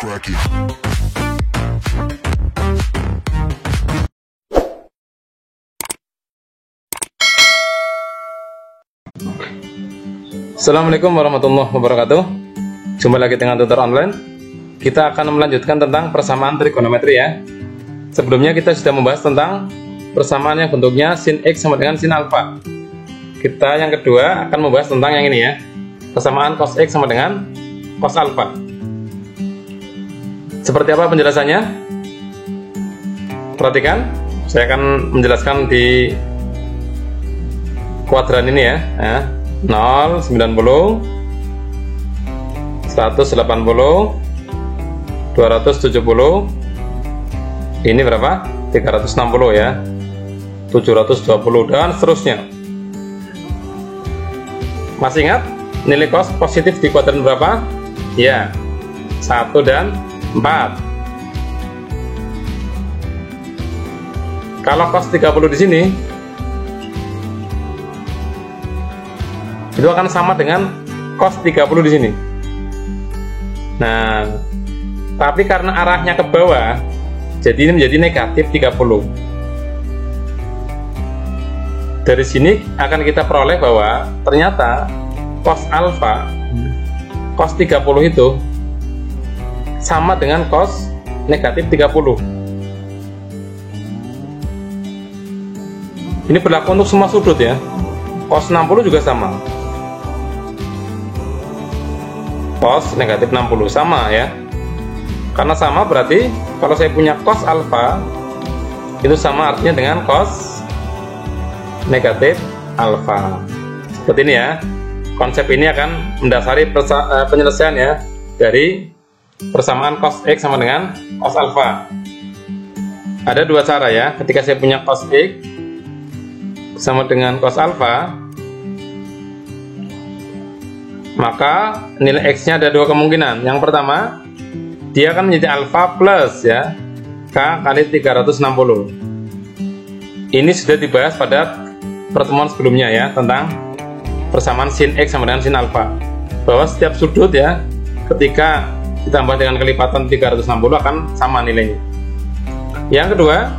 crack it. Assalamualaikum warahmatullahi wabarakatuh. Jumpa lagi dengan tutor online. Kita akan melanjutkan tentang persamaan trigonometri ya. Sebelumnya kita sudah membahas tentang persamaan yang bentuknya sin X sama dengan sin alfa. Kita yang kedua akan membahas tentang yang ini ya, persamaan cos X sama dengan cos alfa. Seperti apa penjelasannya? Perhatikan, saya akan menjelaskan di kuadran ini ya. 0, 90, 180, 270, ini berapa? 360 ya, 720 dan seterusnya. Masih ingat nilai cos positif di kuadran berapa? Ya, 1 dan 4. Kalau cos 30 di sini itu akan sama dengan cos 30 di sini. Nah, tapi karena arahnya ke bawah, jadi ini menjadi negatif 30. Dari sini akan kita peroleh bahwa ternyata cos alfa, cos 30 itu sama dengan cos negatif 30. Ini berlaku untuk semua sudut ya. Cos 60 juga sama. Cos negatif 60 sama ya, karena sama berarti kalau saya punya cos alfa itu sama artinya dengan cos negatif alfa. Seperti ini ya, konsep ini akan mendasari penyelesaian ya dari persamaan cos X sama dengan cos alfa. Ada dua cara ya, ketika saya punya cos X sama dengan cos alfa, maka nilai X-nya ada dua kemungkinan. Yang pertama, dia akan menjadi alfa plus ya, K kali 360. Ini sudah dibahas pada pertemuan sebelumnya ya, tentang persamaan sin X sama dengan sin alfa, bahwa setiap sudut ya, ketika ditambah dengan kelipatan 360 akan sama nilainya. Yang kedua,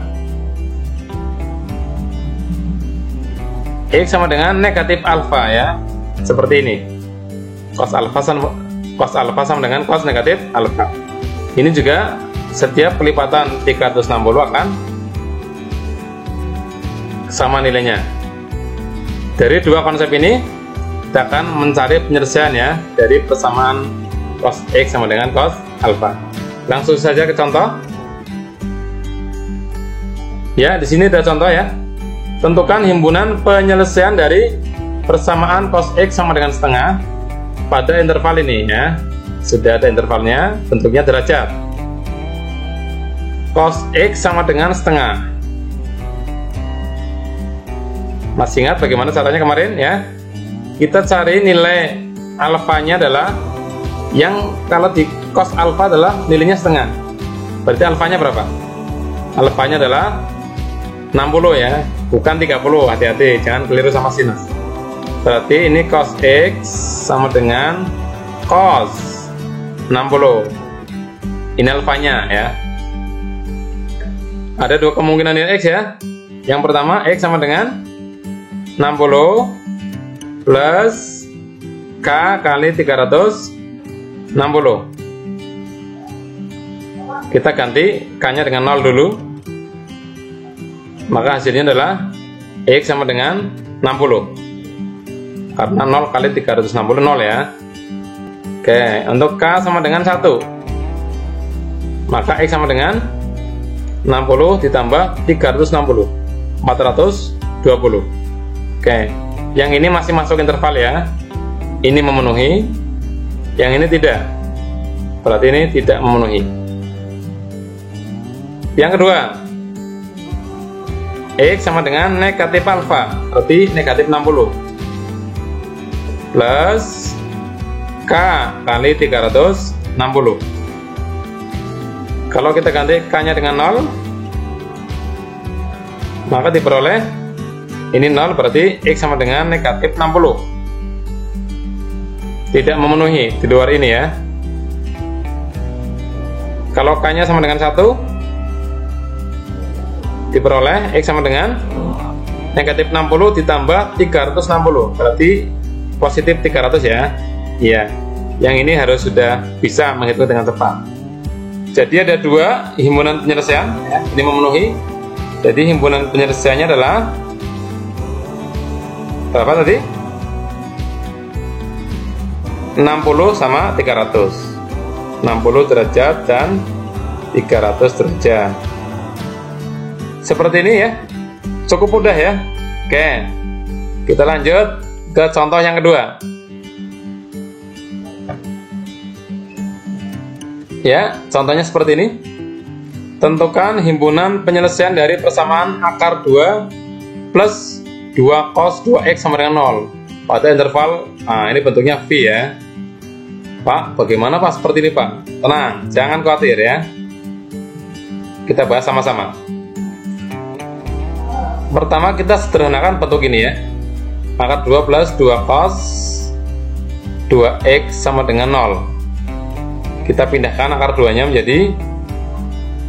X sama dengan negatif alfa ya, seperti ini. Cos alfa sama dengan cos negatif alfa. Ini juga setiap kelipatan 360 akan sama nilainya. Dari dua konsep ini kita akan mencari penyelesaian ya dari persamaan cos X sama dengan cos alfa. Langsung saja ke contoh. Ya, di sini ada contoh ya. Tentukan himpunan penyelesaian dari persamaan cos X sama dengan setengah pada interval ini ya. Sudah ada intervalnya, bentuknya derajat. Cos X sama dengan setengah. Masih ingat bagaimana caranya kemarin ya? Kita cari nilai alfanya adalah yang kalau di cos alfa adalah nilainya setengah. Berarti alfanya berapa? Alfanya adalah 60 ya, bukan 30. Hati-hati, jangan keliru sama sinus. Berarti ini cos X sama dengan cos 60. Ini alfanya ya. Ada dua kemungkinan nilai X ya. Yang pertama, X sama dengan 60 plus K kali 360. Kita ganti K-nya dengan 0 dulu. Maka hasilnya adalah X sama dengan 60. Karena 0 kali 360 0 ya. Oke, untuk K sama dengan 1, maka X sama dengan 60 ditambah 360, 420. Oke, yang ini masih masuk interval ya. Ini memenuhi, yang ini tidak. Berarti ini tidak memenuhi. Yang kedua, X sama dengan negatif alfa, berarti negatif 60 plus K kali 360. Kalau kita ganti K nya dengan 0, maka diperoleh ini 0, berarti X sama dengan negatif 60. Tidak memenuhi di luar ini ya. Kalau K nya sama dengan 1, diperoleh X sama dengan negatif 60 ditambah 360, berarti positif 300 ya. Iya, yang ini harus sudah bisa menghitung dengan tepat. Jadi ada dua himpunan penyelesaian ya, ini memenuhi. Jadi himpunan penyelesaiannya adalah berapa tadi? 60 sama 300. 60 derajat dan 300 derajat. Seperti ini ya. Cukup mudah ya. Oke. Kita lanjut ke contoh yang kedua. Ya, contohnya seperti ini. Tentukan himpunan penyelesaian dari persamaan akar 2 plus 2 cos 2x sama dengan 0 pada interval, ini bentuknya V ya. Pak, bagaimana Pak seperti ini Pak? Tenang, jangan khawatir ya. Kita bahas sama-sama. Pertama kita sederhanakan bentuk ini ya. Akar 2 plus 2 cos 2x sama dengan 0. Kita pindahkan akar 2-nya menjadi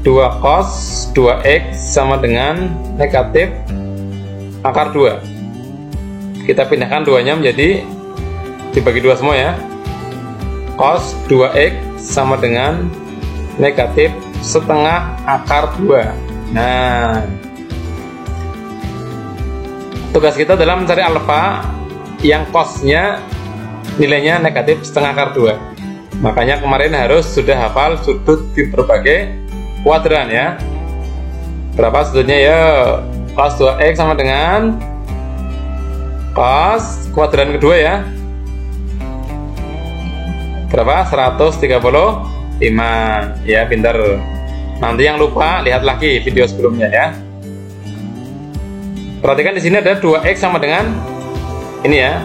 2 cos 2x sama dengan negatif akar 2. Kita pindahkan 2-nya menjadi dibagi 2 semua ya. Cos 2x sama dengan negatif setengah akar 2. Nah, tugas kita adalah mencari alfa yang cosnya nilainya negatif setengah akar 2. Makanya kemarin harus sudah hafal sudut di berbagai kuadran ya. Berapa sudutnya ya? Cos 2x sama dengan cos kuadran kedua ya. Berapa? 135 ya, pintar. Nanti yang lupa lihat lagi video sebelumnya ya. Perhatikan di sini ada 2x sama dengan ini ya.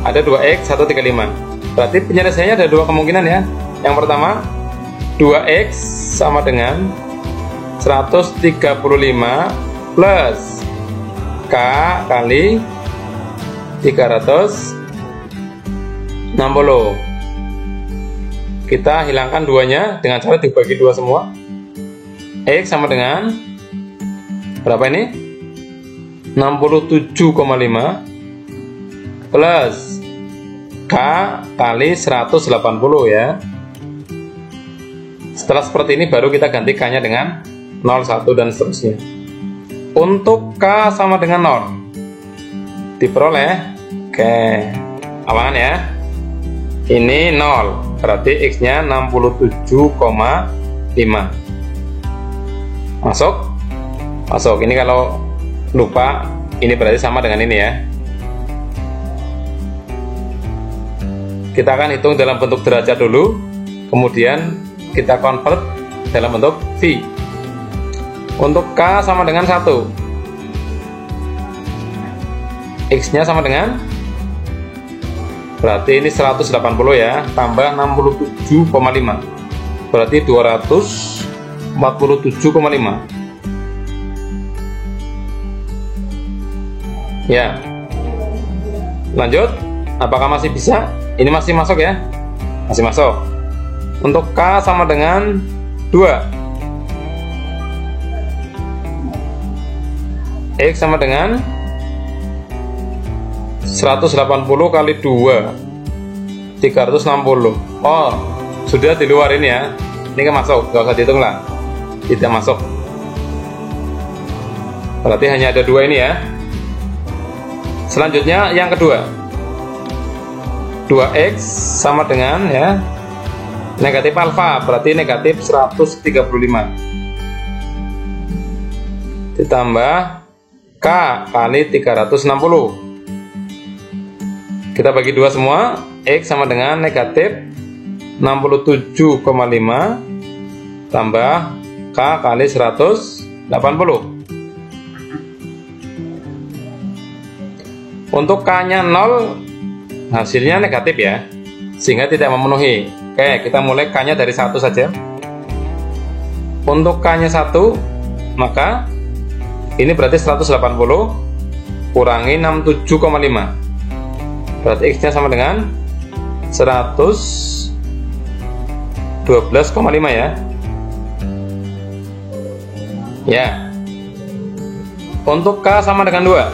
Ada 2x 135. Berarti penyelesaiannya ada dua kemungkinan ya. Yang pertama 2x sama dengan 135 plus K kali 360. Kita hilangkan 2-nya dengan cara dibagi 2 semua. X sama dengan berapa ini? 67,5 plus K kali 180 ya. Setelah seperti ini baru kita ganti K-nya dengan 0, 1 dan seterusnya. Untuk K sama dengan 0 diperoleh, oke, awangan ya. Ini 0, berarti X-nya 67,5. Masuk? Masuk. Ini kalau lupa, ini berarti sama dengan ini ya. Kita akan hitung dalam bentuk derajat dulu, kemudian kita convert dalam bentuk V. Untuk K sama dengan 1, X-nya sama dengan, berarti ini 180 ya, tambah 67,5, berarti 247,5 ya. Lanjut, apakah masih bisa? Ini masih masuk ya, masih masuk. Untuk K sama dengan 2, X sama dengan 180 kali 2, 360. Oh, sudah di luar ini ya. Ini kan masuk, gak usah dihitung lah. Tidak masuk. Berarti hanya ada 2 ini ya. Selanjutnya yang kedua, 2x sama dengan ya negatif alfa, berarti negatif 135 ditambah K kali 360. Kita bagi 2 semua. X sama dengan negatif 67,5 tambah K kali 180. Untuk K nya 0, hasilnya negatif ya, sehingga tidak memenuhi. Oke, kita mulai K nya dari 1 saja. Untuk K nya 1, maka ini berarti 180 kurangi 67,5, berarti X nya sama dengan 112,5 ya. Ya. Untuk K sama dengan 2.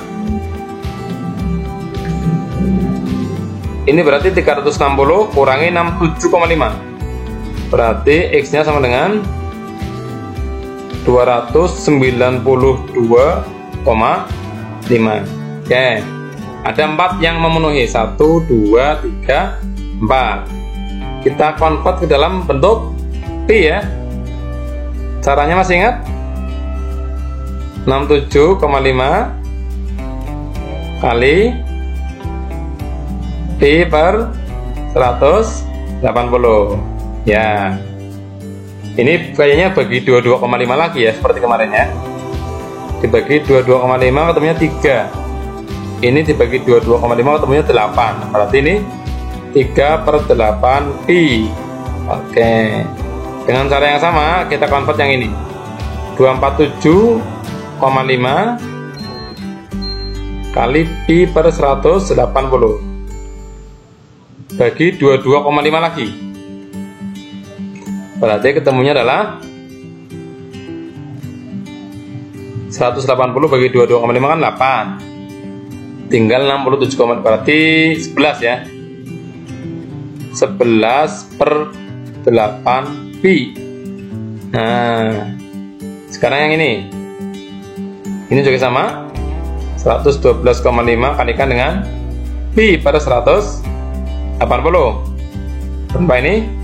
Ini berarti 360 kurangi 67,5. Berarti X nya sama dengan 292,5. Oke. Ada 4 yang memenuhi. 1, 2, 3, 4. Kita convert ke dalam bentuk Pi ya. Caranya masih ingat? 67,5 kali Pi per 180. Ya. Ini kayaknya bagi 22,5 lagi ya, seperti kemarin ya. Dibagi 22,5 ketemunya 3. Ini dibagi 22,5 ketemunya 8. Berarti ini 3 per 8 Pi. Oke. Dengan cara yang sama kita convert yang ini. 247,5 kali Pi per 180 bagi 22,5 lagi. Berarti ketemunya adalah 180 bagi 22,5 kan 8. Tinggal 67, berarti 11 ya. 11 per 8 Pi. Nah, sekarang yang ini. Ini juga sama. 112,5 kalikan dengan Pi pada 180. Berapa ini?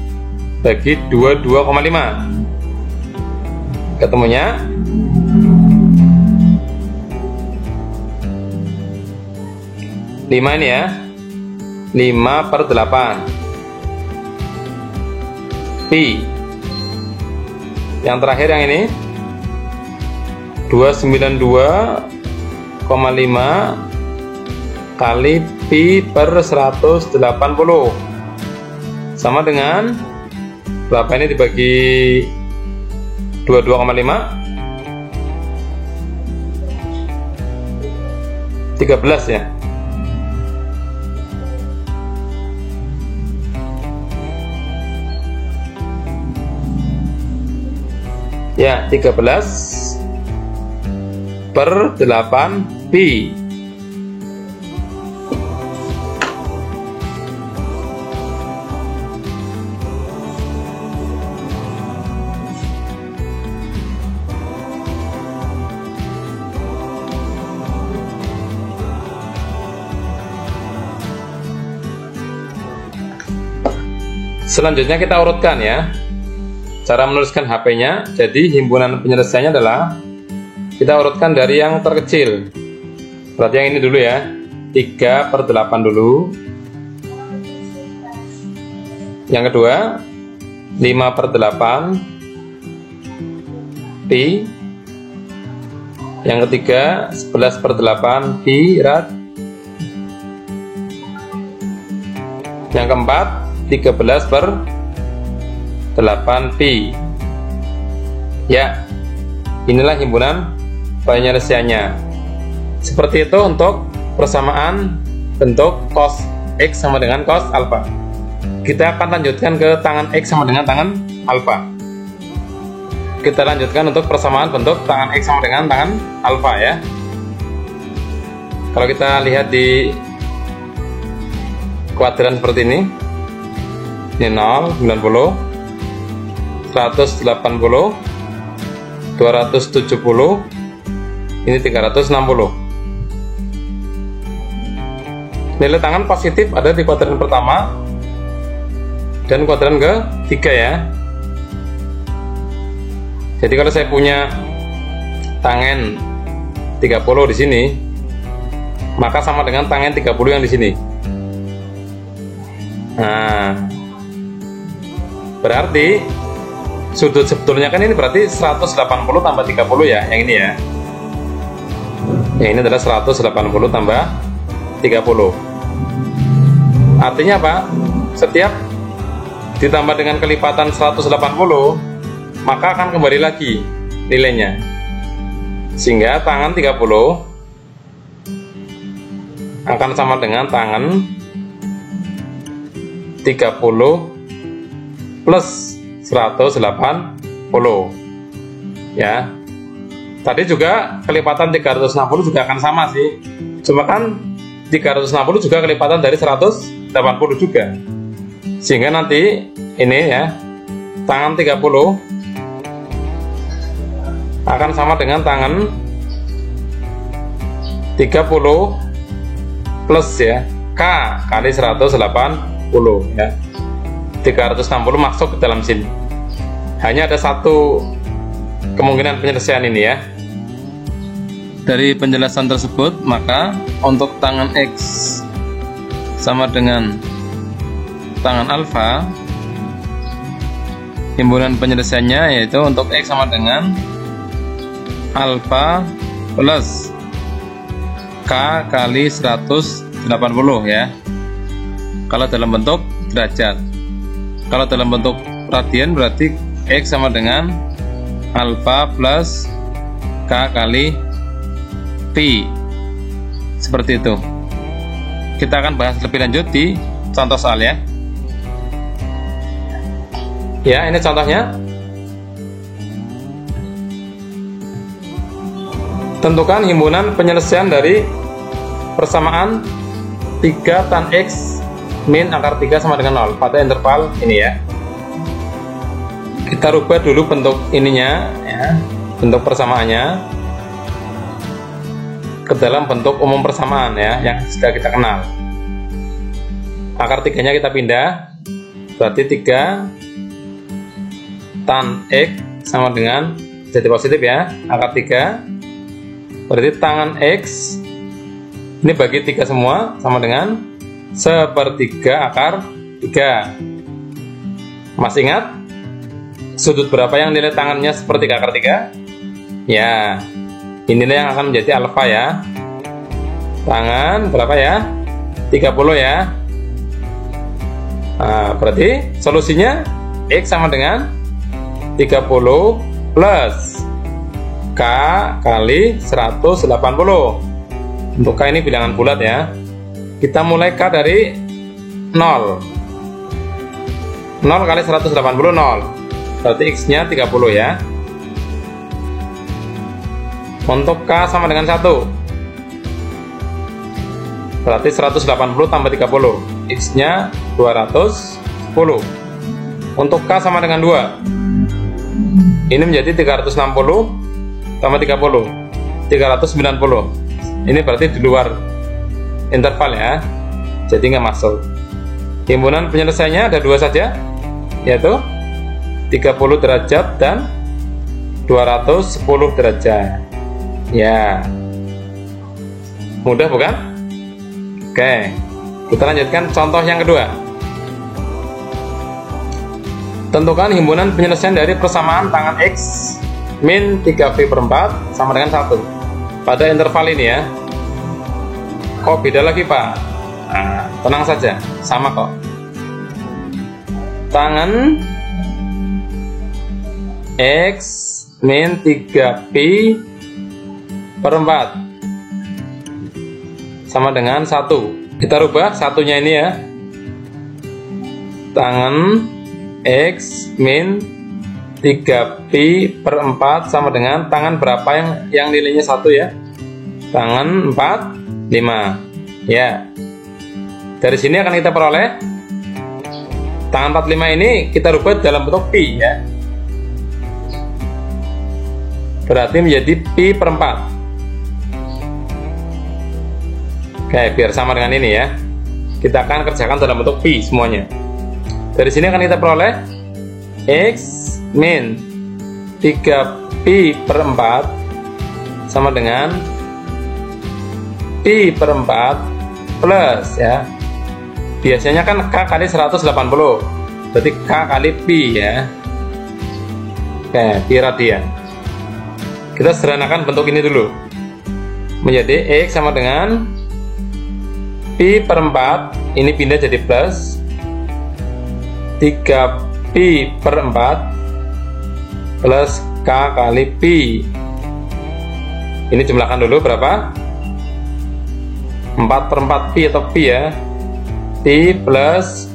Bagi 22,5. Ketemunya 5 ini ya. 5 per 8 Pi. Yang terakhir yang ini 292,5 kali Pi per 180 sama dengan berapa ini dibagi 22,5? 13 ya. Ya, 13 per 8 Pi. Selanjutnya kita urutkan ya. Cara menuliskan HP-nya, jadi himpunan penyelesaiannya adalah kita urutkan dari yang terkecil. Berarti yang ini dulu ya, 3 per 8 dulu. Yang kedua 5 per 8 Pi. Yang ketiga 11 per 8 Pi rad. Yang keempat 13 per 8 Pi. Ya, inilah himpunan penyelesaiannya. Seperti itu untuk persamaan bentuk cos X sama dengan cos alfa. Kita akan lanjutkan ke tangan X sama dengan tangan alfa. Kita lanjutkan untuk persamaan bentuk tangan X sama dengan tangan alfa ya. Kalau kita lihat di kuadran seperti ini 0, 90, 180, 270, ini 360. Nilai tangan positif ada di kuadran pertama dan kuadran ketiga ya. Jadi kalau saya punya tangan 30 di sini, maka sama dengan tangan 30 yang di sini. Nah, berarti sudut sebetulnya kan ini berarti 180 tambah 30 ya, yang ini ya. Yang ini adalah 180 tambah 30. Artinya apa? Setiap ditambah dengan kelipatan 180, maka akan kembali lagi nilainya. Sehingga tangan 30 akan sama dengan tangan 30 plus 180 ya. Tadi juga kelipatan 360 juga akan sama sih, cuma kan 360 juga kelipatan dari 180 juga, sehingga nanti ini ya, tangan 30 akan sama dengan tangan 30 plus ya, K kali 180 ya. 360 masuk ke dalam sini. Hanya ada satu kemungkinan penyelesaian ini ya. Dari penjelasan tersebut, maka untuk tangan X sama dengan tangan alfa, himpunan penyelesaiannya yaitu untuk X sama dengan alfa plus K kali 180 ya, kalau dalam bentuk derajat. Kalau dalam bentuk radian berarti X sama dengan alfa plus K kali Pi, seperti itu. Kita akan bahas lebih lanjut di contoh soal ya. Ya, ini contohnya. Tentukan himpunan penyelesaian dari persamaan 3 tan X min akar 3 sama dengan 0 pada interval ini ya. Kita rubah dulu bentuk ininya ya, bentuk persamaannya ke dalam bentuk umum persamaan ya, yang sudah kita kenal. Akar 3-nya kita pindah, berarti 3 tan X sama dengan jadi positif ya, akar 3 berarti tangan X ini bagi 3 semua sama dengan 1/3 akar 3. Masih ingat sudut berapa yang nilai tangannya 1/3 akar 3? Ya, inilah yang akan menjadi alfa ya. Tangan berapa ya? 30 ya. Nah, berarti solusinya X sama dengan 30 plus K kali 180. Untuk K ini bilangan bulat ya. Kita mulai K dari 0. 0 kali 180 0. Berarti X-nya 30 ya. Untuk K sama dengan 1, berarti 180 tambah 30, X-nya 210. Untuk K sama dengan 2, ini menjadi 360 tambah 30, 390. Ini berarti di luar interval ya, jadi nggak masuk. Himpunan penyelesaiannya ada 2 saja, yaitu 30 derajat dan 210 derajat. Ya, mudah bukan? Oke, kita lanjutkan contoh yang kedua. Tentukan himpunan penyelesaian dari persamaan tangan X min 3V/4 sama dengan 1 pada interval ini ya. Kok beda lagi Pak? Nah, tenang saja, sama kok. Tangan X min 3V/4 sama dengan 1. Kita rubah satunya ini ya. Tangan X min 3V/4 sama dengan tangan berapa yang nilainya 1 ya? Tangan 45. Ya. Dari sini akan kita peroleh tangan 45 ini kita rubah dalam bentuk pi ya. Berarti menjadi pi/4. Oke, biar sama dengan ini ya. Kita akan kerjakan dalam bentuk pi semuanya. Dari sini akan kita peroleh X min 3pi/4 sama dengan pi/4 plus ya. Biasanya kan K kali 180, berarti K kali pi ya. Oke, pi radian. Kita sederhanakan bentuk ini dulu. Menjadi X sama dengan pi/4, ini pindah jadi plus 3pi/4 plus K kali pi. Ini jumlahkan dulu berapa? 4/4 pi atau pi ya. Pi plus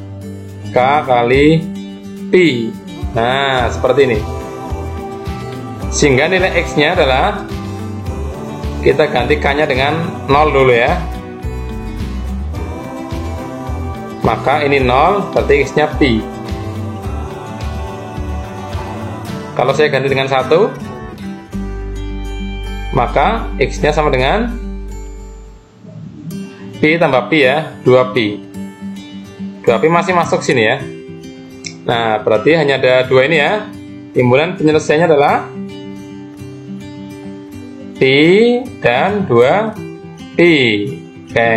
K kali pi. Nah, seperti ini. Sehingga nilai X nya adalah, kita ganti K nya dengan 0 dulu ya. Maka ini 0, berarti X nya pi. Kalau saya ganti dengan 1, maka X nya sama dengan pi tambah pi ya, 2pi. 2pi masih masuk sini ya. Nah, berarti hanya ada 2 ini ya. Timbulan penyelesaiannya adalah pi dan 2pi. Oke.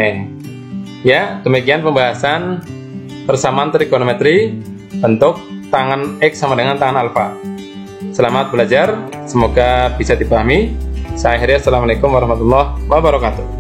Ya, demikian pembahasan persamaan trigonometri bentuk tangan X sama dengan tangan alfa. Selamat belajar, semoga bisa dipahami. Saya akhiri, assalamualaikum warahmatullahi wabarakatuh.